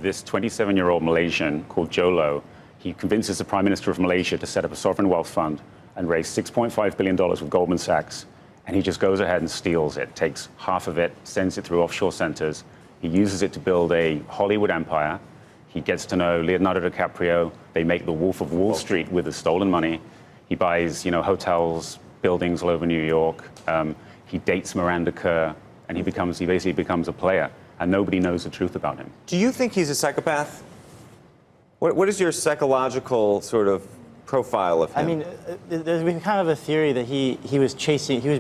This 27-year-old Malaysian called Jho Low, he convinces the Prime Minister of Malaysia to set up a sovereign wealth fund and raise $6.5 billion with Goldman Sachs. And he just goes ahead and steals it, takes half of it, sends it through offshore centers. He uses it to build a Hollywood empire. He gets to know Leonardo DiCaprio. They make The Wolf of Wall Street with the stolen money. He buys, hotels, buildings all over New York. He dates Miranda Kerr, and he basically becomes a player. And nobody knows the truth about him. Do you think he's a psychopath? What is your psychological sort of profile of him? I mean, there's been kind of a theory that he was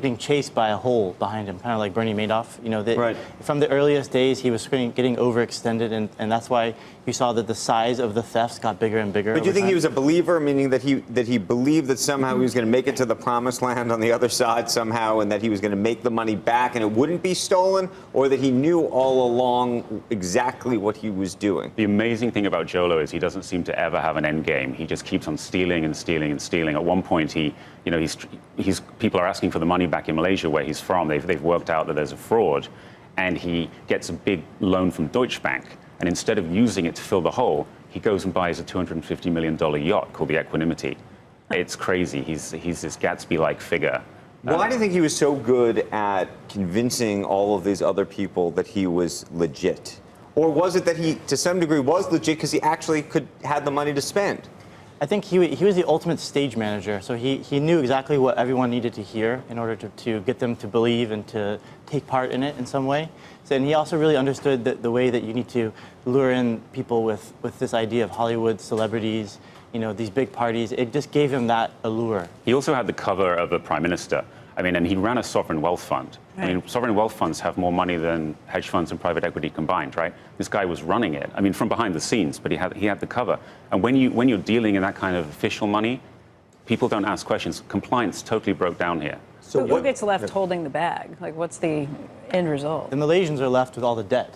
being chased by a hole behind him, kind of like Bernie Madoff. Right. From the earliest days, he was getting overextended, and that's why you saw that the size of the thefts got bigger and bigger. But do you think he was a believer, meaning that he believed that somehow he was going to make it to the promised land on the other side somehow, and that he was going to make the money back and it wouldn't be stolen, or that he knew all along exactly what he was doing? The amazing thing about Jho Low is he doesn't seem to ever have an end game. He just keeps on stealing and stealing and stealing. At one point, people are asking for the money back in Malaysia, where he's from. They've worked out that there's a fraud, and he gets a big loan from Deutsche Bank. And instead of using it to fill the hole, he goes and buys a $250 million yacht called the Equanimity. It's crazy. He's this Gatsby-like figure. Why do you think he was so good at convincing all of these other people that he was legit? Or was it that he, to some degree, was legit because he actually had the money to spend? I think he was the ultimate stage manager, so he knew exactly what everyone needed to hear in order to get them to believe and to take part in it in some way. And he also really understood the way that you need to lure in people with this idea of Hollywood celebrities, these big parties. It just gave him that allure. He also had the cover of a prime minister. And he ran a sovereign wealth fund. Right. Sovereign wealth funds have more money than hedge funds and private equity combined, right? This guy was running it. From behind the scenes, but he had the cover. And when you're dealing in that kind of official money, people don't ask questions. Compliance totally broke down here. So who gets left holding the bag? Like, what's the end result? The Malaysians are left with all the debt.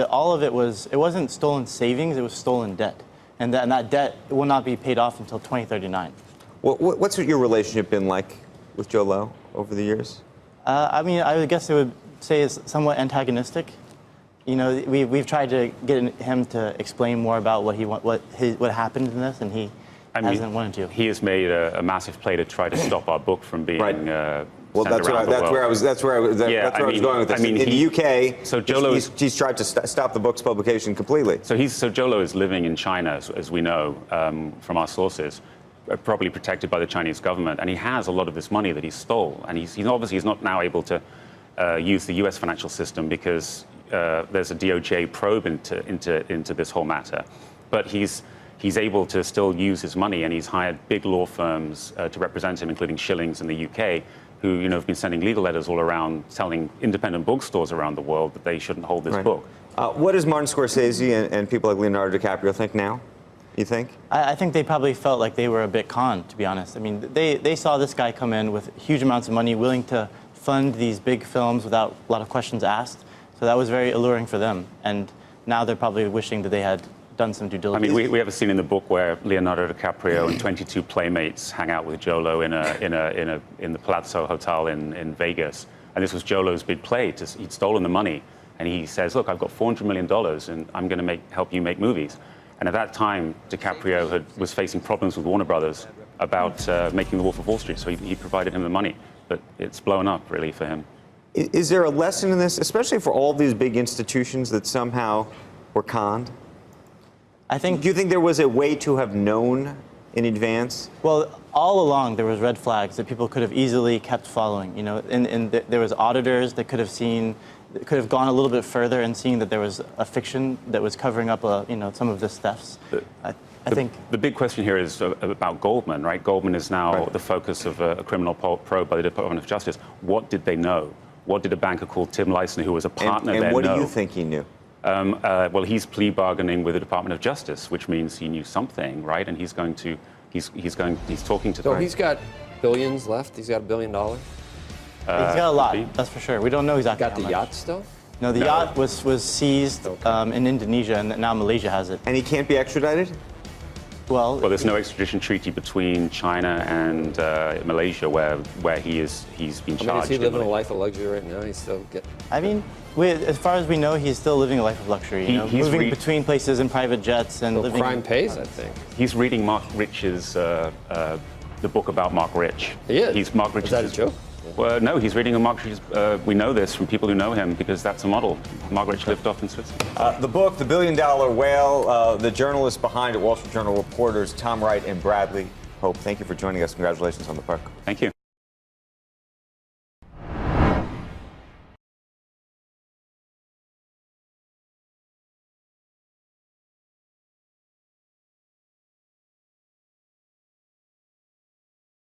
All of it wasn't stolen savings, it was stolen debt. And that debt will not be paid off until 2039. What's your relationship been like with Jho Low over the years? I would guess I would say it's somewhat antagonistic. We've tried to get him to explain more about what happened in this, and he hasn't wanted to. He has made a massive play to try to stop our book from being. Right. Well, that's where I was going with this. In the UK, so Jho Low he's tried to stop the book's publication completely. So Jho Low is living in China, as we know from our sources, probably protected by the Chinese government, and he has a lot of this money that he stole, and he's obviously not now able to use the U.S. financial system because there's a DOJ probe into this whole matter, but he's able to still use his money, and he's hired big law firms to represent him, including Schillings in the UK, who have been sending legal letters all around, telling independent bookstores around the world that they shouldn't hold this book. What does Martin Scorsese and people like Leonardo DiCaprio think now? You think? I think they probably felt like they were a bit conned, to be honest. They saw this guy come in with huge amounts of money, willing to fund these big films without a lot of questions asked. So that was very alluring for them. And now they're probably wishing that they had done some due diligence. We have a scene in the book where Leonardo DiCaprio and 22 playmates hang out with Jho Low in the Palazzo Hotel in Vegas. And this was Jho Low's big play. He'd stolen the money. And he says, look, I've got $400 million and I'm going to help you make movies. And at that time, DiCaprio was facing problems with Warner Brothers about making The Wolf of Wall Street, so he provided him the money. But it's blown up, really, for him. Is there a lesson in this, especially for all these big institutions that somehow were conned? Do you think there was a way to have known in advance? Well, all along there was red flags that people could have easily kept following. There was auditors that could have gone a little bit further and seen that there was a fiction that was covering up, some of this thefts. I think the big question here is about Goldman, right? Goldman is now the focus of a criminal probe by the Department of Justice. What did they know? What did a banker called Tim Leissner, who was a partner there, know? And what do you think he knew? Well, he's plea bargaining with the Department of Justice, which means he knew something, right? And he's talking to. So he's got billions left. He's got $1 billion. he's got a lot. That's for sure. We don't know exactly. Got the yacht still? No, the yacht was seized in Indonesia, and now Malaysia has it. And he can't be extradited? Well, there's no extradition treaty between China and Malaysia where he's been I mean, charged. is he in living a Malaysia. life of luxury right now? He's still getting. I mean, as far as we know, he's still living a life of luxury. You know, He's moving between places in private jets and Well, living. crime pays, I think. He's reading Mark Rich's the book about Mark Rich. He is? He's Mark Rich. Is that a joke? Well, no, he's reading a Mark Rich's. We know this from people who know him because that's a model. Mark Rich lived off in Switzerland. The book, The $1 Billion Whale, the journalists behind it, Wall Street Journal reporters Tom Wright and Bradley Hope. Thank you for joining us. Congratulations on the book. Thank you.